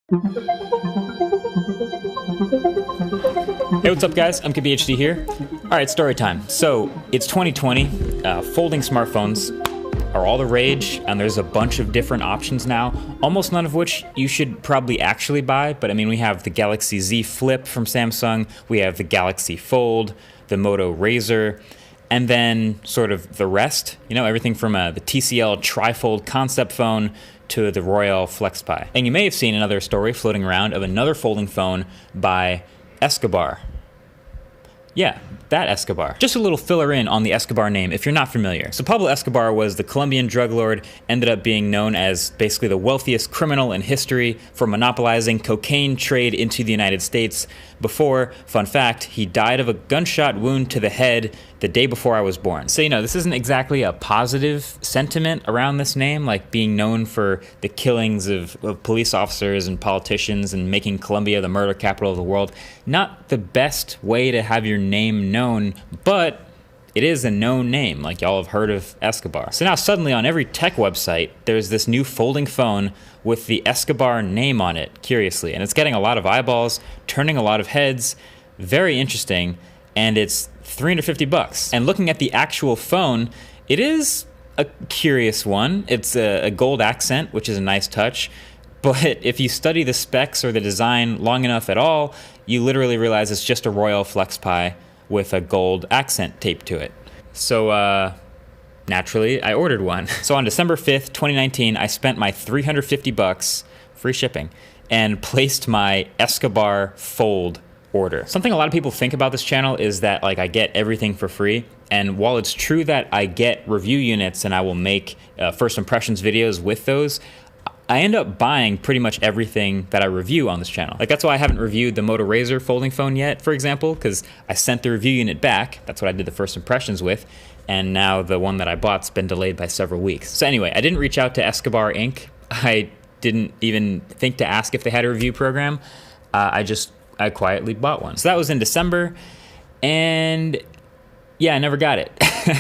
Hey, what's up guys? I'm KBHD here. Alright, story time. So, it's 2020, folding smartphones are all the rage, and there's a bunch of different options now, almost none of which you should probably actually buy, but I mean, we have the Galaxy Z Flip from Samsung, we have the Galaxy Fold, the Moto Razr, and then sort of the rest, you know, everything from the TCL Trifold concept phone to the Royale FlexPi. And you may have seen another story floating around of another folding phone by Escobar. Yeah, that Escobar. Just a little filler in on the Escobar name if you're not familiar. So Pablo Escobar was the Colombian drug lord, ended up being known as basically the wealthiest criminal in history for monopolizing cocaine trade into the United States before, fun fact, he died of a gunshot wound to the head the day before I was born. So, you know, this isn't exactly a positive sentiment around this name, like being known for the killings of police officers and politicians and making Colombia the murder capital of the world. Not the best way to have your name known, but it is a known name, like y'all have heard of Escobar. So now suddenly on every tech website, there's this new folding phone with the Escobar name on it, curiously. And it's getting a lot of eyeballs, turning a lot of heads, very interesting, and it's $350. And looking at the actual phone, it is a curious one. It's a gold accent, which is a nice touch. But if you study the specs or the design long enough at all, you literally realize it's just a Royale FlexPi with a gold accent taped to it. So naturally, I ordered one. So on December 5th, 2019, I spent my $350, free shipping, and placed my Escobar Fold order. Something a lot of people think about this channel is that like I get everything for free. And while it's true that I get review units and I will make first impressions videos with those, I end up buying pretty much everything that I review on this channel. Like that's why I haven't reviewed the Moto Razr folding phone yet, for example, because I sent the review unit back. That's what I did the first impressions with. And now the one that I bought's been delayed by several weeks. So anyway, I didn't reach out to Escobar Inc. I didn't even think to ask if they had a review program. I quietly bought one. So that was in December, and yeah, I never got it.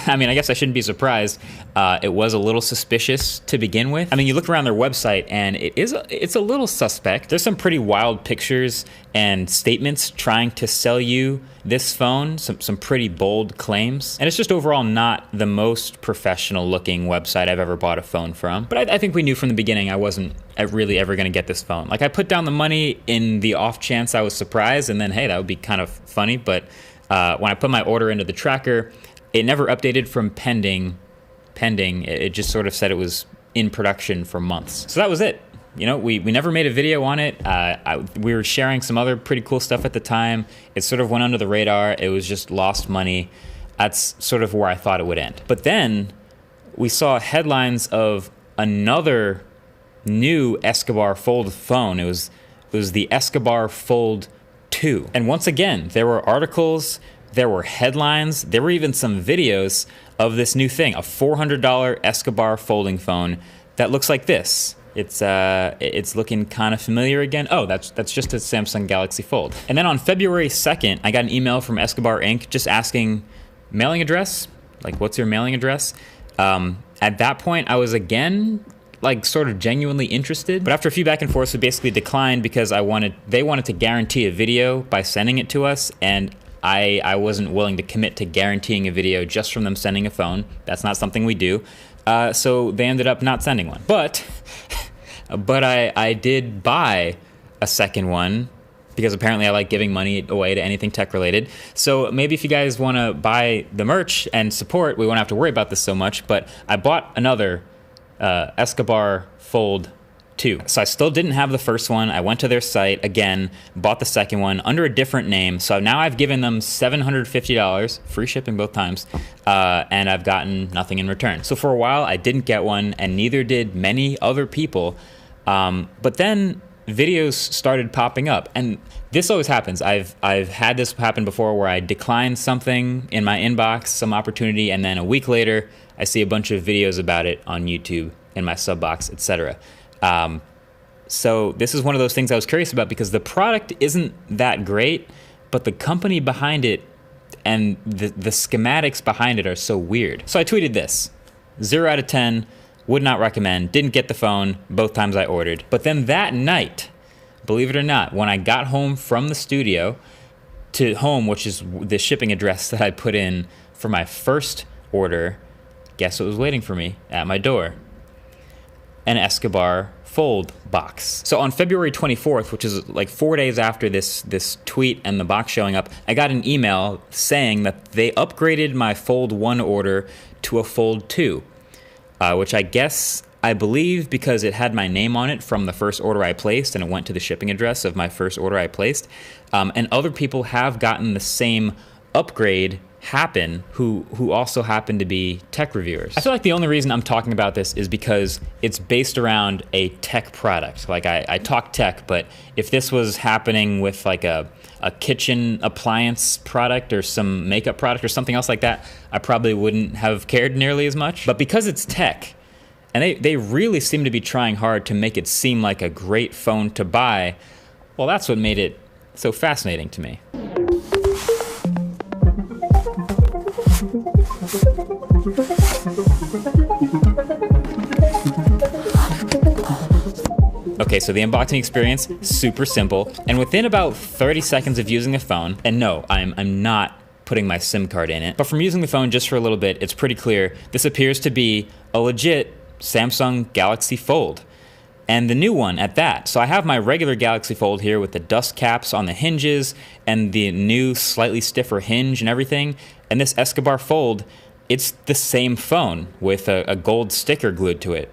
I mean, I guess I shouldn't be surprised. It was a little suspicious to begin with. I mean, you look around their website and it's a little suspect. There's some pretty wild pictures and statements trying to sell you this phone, some pretty bold claims. And it's just overall not the most professional looking website I've ever bought a phone from. But I think we knew from the beginning I wasn't really ever gonna get this phone. Like I put down the money in the off chance I was surprised, and then hey, that would be kind of funny, but when I put my order into the tracker, it never updated from pending. It just sort of said it was in production for months. So that was it. You know, we never made a video on it. We were sharing some other pretty cool stuff at the time. It sort of went under the radar. It was just lost money. That's sort of where I thought it would end. But then we saw headlines of another new Escobar Fold phone. It was the Escobar Fold 2. And once again, there were articles, there were headlines, there were even some videos of this new thing, a $400 Escobar folding phone that looks like this. It's looking kind of familiar again. Oh, that's just a Samsung Galaxy Fold. And then on February 2nd, I got an email from Escobar Inc. just asking mailing address, like what's your mailing address? At that point, I was again like sort of genuinely interested, but after a few back and forths, we basically declined because they wanted to guarantee a video by sending it to us, and I wasn't willing to commit to guaranteeing a video just from them sending a phone. That's not something we do. So they ended up not sending one. But I did buy a second one because apparently I like giving money away to anything tech related. So maybe if you guys want to buy the merch and support, we won't have to worry about this so much. But I bought another Escobar Fold 2. So I still didn't have the first one. I went to their site again, bought the second one under a different name. So now I've given them $750, free shipping both times, and I've gotten nothing in return. So for a while I didn't get one, and neither did many other people. But then videos started popping up, and this always happens. I've had this happen before where I decline something in my inbox, some opportunity, and then a week later I see a bunch of videos about it on YouTube, in my sub box, etc. So this is one of those things I was curious about because the product isn't that great, but the company behind it and the schematics behind it are so weird. So I tweeted this, 0 out of 10, would not recommend, didn't get the phone both times I ordered. But then that night, believe it or not, when I got home from the studio to home, which is the shipping address that I put in for my first order, guess what was waiting for me at my door? An Escobar Fold box. So on February 24th, which is like 4 days after this tweet and the box showing up, I got an email saying that they upgraded my Fold 1 order to a Fold 2, which I believe because it had my name on it from the first order I placed and it went to the shipping address of my first order I placed. And other people have gotten the same upgrade happen who also happen to be tech reviewers. I feel like the only reason I'm talking about this is because it's based around a tech product. Like I talk tech, but if this was happening with like a kitchen appliance product or some makeup product or something else like that, I probably wouldn't have cared nearly as much. But because it's tech, and they really seem to be trying hard to make it seem like a great phone to buy, well, that's what made it so fascinating to me. Okay, so the unboxing experience, super simple, and within about 30 seconds of using the phone, and no, I'm not putting my SIM card in it, but from using the phone just for a little bit, it's pretty clear this appears to be a legit Samsung Galaxy Fold, and the new one at that. So I have my regular Galaxy Fold here with the dust caps on the hinges and the new slightly stiffer hinge and everything, and this Escobar Fold, it's the same phone with a gold sticker glued to it.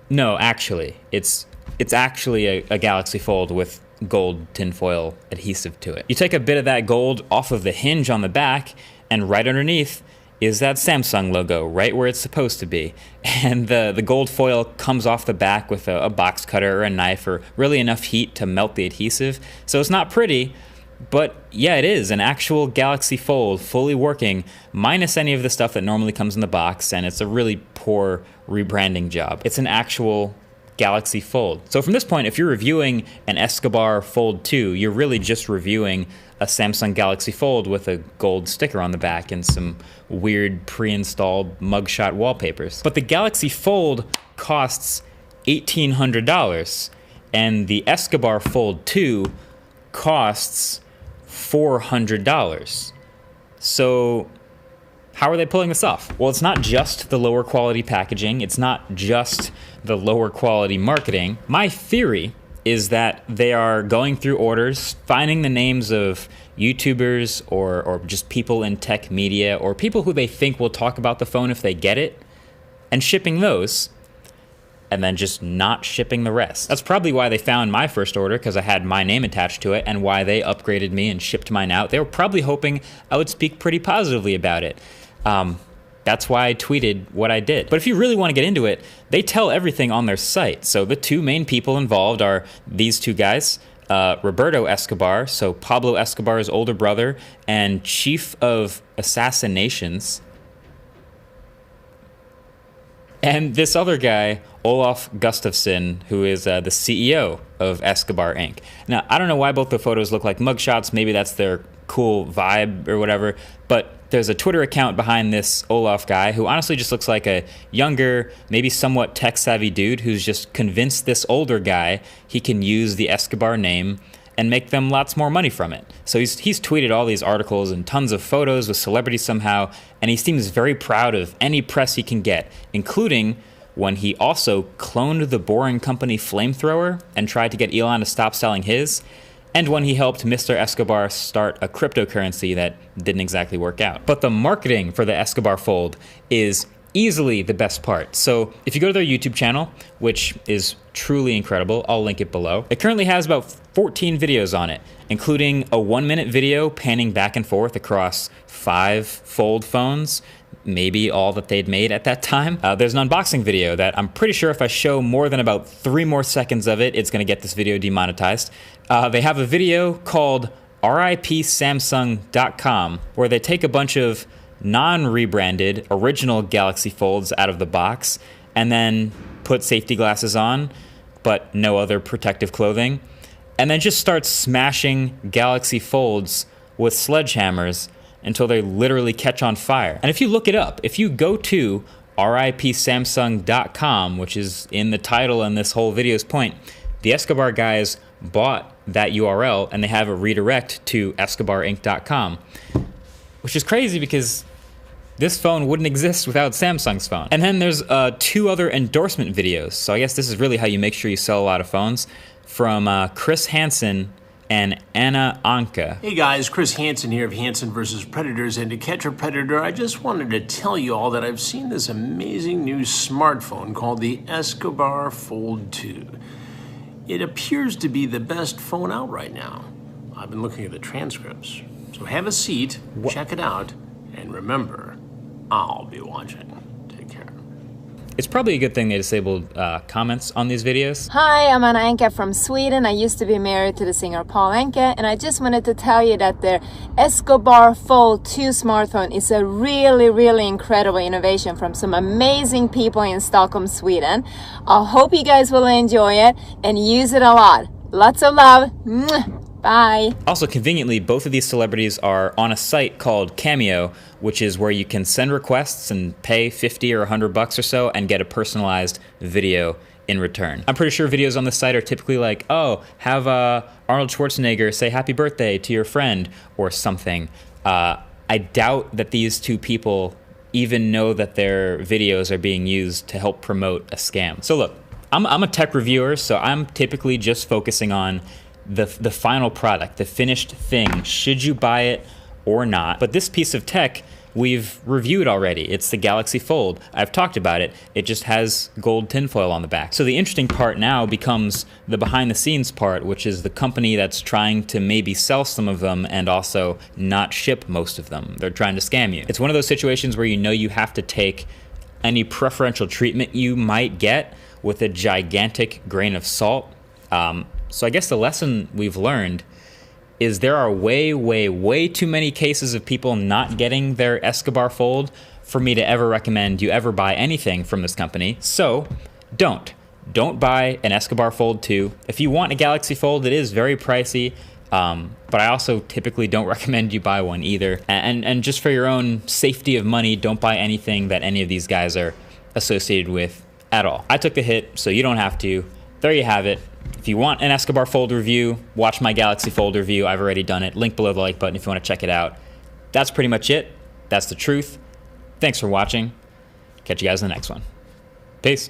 No, actually, it's actually a Galaxy Fold with gold tinfoil adhesive to it. You take a bit of that gold off of the hinge on the back, and right underneath is that Samsung logo, right where it's supposed to be. And the gold foil comes off the back with a box cutter or a knife or really enough heat to melt the adhesive. So it's not pretty, but yeah, it is an actual Galaxy Fold, fully working, minus any of the stuff that normally comes in the box, and it's a really poor rebranding job. It's an actual Galaxy Fold. So from this point, if you're reviewing an Escobar Fold 2, you're really just reviewing a Samsung Galaxy Fold with a gold sticker on the back and some weird pre-installed mugshot wallpapers. But the Galaxy Fold costs $1,800, and the Escobar Fold 2 costs $400. So how are they pulling this off? Well, it's not just the lower quality packaging. It's not just the lower quality marketing. My theory is that they are going through orders, finding the names of YouTubers or just people in tech media or people who they think will talk about the phone if they get it, and shipping those, and then just not shipping the rest. That's probably why they found my first order, because I had my name attached to it, and why they upgraded me and shipped mine out. They were probably hoping I would speak pretty positively about it. That's why I tweeted what I did. But if you really want to get into it, they tell everything on their site. So the two main people involved are these two guys, Roberto Escobar, so Pablo Escobar's older brother and chief of assassinations, and this other guy, Olaf Gustafsson, who is the CEO of Escobar Inc. Now, I don't know why both the photos look like mugshots. Maybe that's their cool vibe or whatever, but there's a Twitter account behind this Olaf guy who honestly just looks like a younger, maybe somewhat tech-savvy dude who's just convinced this older guy he can use the Escobar name and make them lots more money from it. So he's tweeted all these articles and tons of photos with celebrities somehow, and he seems very proud of any press he can get, including when he also cloned the Boring Company flamethrower and tried to get Elon to stop selling his, and when he helped Mr. Escobar start a cryptocurrency that didn't exactly work out. But the marketing for the Escobar Fold is easily the best part. So if you go to their YouTube channel, which is truly incredible, I'll link it below. It currently has about 14 videos on it, including a 1-minute video panning back and forth across 5 Fold phones, maybe all that they'd made at that time. There's an unboxing video that I'm pretty sure if I show more than about 3 more seconds of it, it's gonna get this video demonetized. They have a video called RIPSamsung.com where they take a bunch of non-rebranded original Galaxy Folds out of the box and then put safety glasses on, but no other protective clothing, and then just start smashing Galaxy Folds with sledgehammers until they literally catch on fire. And if you look it up, if you go to ripsamsung.com, which is in the title and this whole video's point. The Escobar guys bought that URL and they have a redirect to escobarinc.com, which is crazy because this phone wouldn't exist without Samsung's phone. And then there's 2 other endorsement videos. So I guess this is really how you make sure you sell a lot of phones, from Chris Hansen and Anna Anka. Hey guys, Chris Hansen here of Hansen vs. Predators, and to catch a predator, I just wanted to tell you all that I've seen this amazing new smartphone called the Escobar Fold 2. It appears to be the best phone out right now. I've been looking at the transcripts. So have a seat, check it out, and remember, I'll be watching. Take care. It's probably a good thing they disabled comments on these videos. Hi, I'm Anna Anka from Sweden. I used to be married to the singer Paul Anka, and I just wanted to tell you that the Escobar Fold 2 smartphone is a really incredible innovation from some amazing people in Stockholm, Sweden. I hope you guys will enjoy it and use it a lot. Lots of love. Mwah. Bye. Also, conveniently, both of these celebrities are on a site called Cameo, which is where you can send requests and pay 50 or 100 bucks or so and get a personalized video in return. I'm pretty sure videos on this site are typically like, oh, have Arnold Schwarzenegger say happy birthday to your friend or something. I doubt that these 2 people even know that their videos are being used to help promote a scam. So look, I'm a tech reviewer, so I'm typically just focusing on the final product, the finished thing. Should you buy it or not? But this piece of tech we've reviewed already. It's the Galaxy Fold. I've talked about it. It just has gold tinfoil on the back. So the interesting part now becomes the behind the scenes part, which is the company that's trying to maybe sell some of them and also not ship most of them. They're trying to scam you. It's one of those situations where you know you have to take any preferential treatment you might get with a gigantic grain of salt. So I guess the lesson we've learned is there are way too many cases of people not getting their Escobar Fold for me to ever recommend you ever buy anything from this company. So don't buy an Escobar Fold 2. If you want a Galaxy Fold, it is very pricey, but I also typically don't recommend you buy one either. And just for your own safety of money, don't buy anything that any of these guys are associated with at all. I took the hit, so you don't have to. There you have it. If you want an Escobar Fold review, watch my Galaxy Fold review. I've already done it. Link below the like button if you want to check it out. That's pretty much it. That's the truth. Thanks for watching. Catch you guys in the next one. Peace.